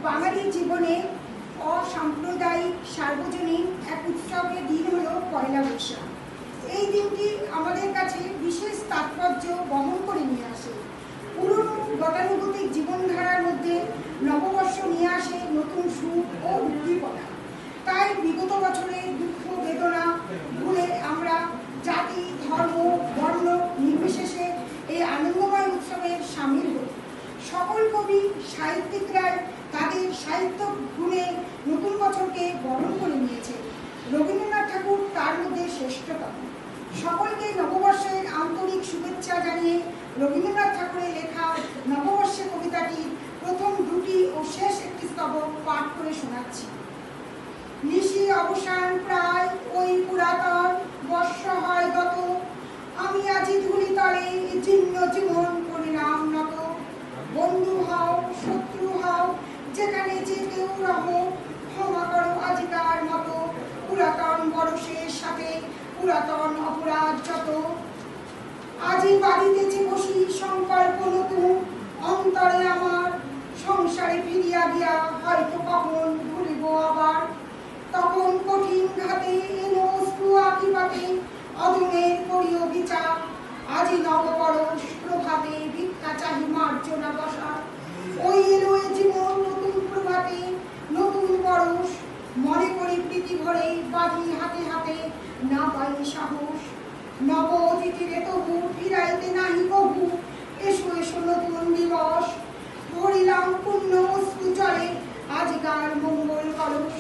বাঙালি জীবনে অসাম্প্রদায়িক সার্বজনীন এক উৎসবের দিন হলো পয়লা বৈশাখ। এই দিনটি আমাদের কাছে বিশেষ তাৎপর্য বহন করে নিয়ে আসে। পুরনো গতানুগতিক জীবনধারার মধ্যে নববর্ষ নিয়ে আসে নতুন সুখ ও উদ্দীপনা। তাই বিগত বছরের দুঃখ বেদনা ভুলে আমরা জাতি, ধর্ম, বর্ণ নির্বিশেষে এই আনন্দময় উৎসবের সামিল হই। সকল কবি সাহিত্যিকরা তাদের সাহিত্য গুণে নতুন বছরকে বরণ করে নিয়েছে। রবীন্দ্রনাথ ঠাকুর তার মধ্যে শ্রেষ্ঠতম। সকলকে নববর্ষের আন্তরিক শুভেচ্ছা জানিয়ে রবীন্দ্রনাথ ঠাকুরের লেখা নববর্ষে কবিতাটির প্রথম দুটি ও শেষ একটি স্তবক পাঠ করে শোনাচ্ছি। নিশি অবসান প্রায় ওই পুরাতন বর্ষ হয় গত, আমি আজি ধুলি তলে জীর্ণ জীবন পরিণাম নত। বন্ধু হও শত্রু হও যেখানে যে কেউ রহো, ক্ষমা করো আজিকার মতো পুরাতন বরষের সাথে পুরাতন অপরাধ যত। আজি বাড়িতেছি বসি সংকল্প নতুন, অন্তরে আমার সংসারে ফিরিয়া গিয়া হয়তো কখন ভুলিব আবার। তখন কঠিন ঘাতে এনো অশ্রু আকিপাতে অদমের করিও বিচার। আজি নববরষ প্রভাতে ভিক্ষা চাহি মার্জনা দশা। ওই এলো এ জীবন নতুন প্রভাতে নতুন বরষ, মনে করি প্রীতি ভরে বাঁধি হাতে হাতে না পাই সাহস। নব অতিথিরে তবু ফিরাইতে নাহি কবু, এসো এসো নতুন দিবস। ভরিলাম পুণ্য অশ্রু জলে আজিকার মঙ্গল কলস।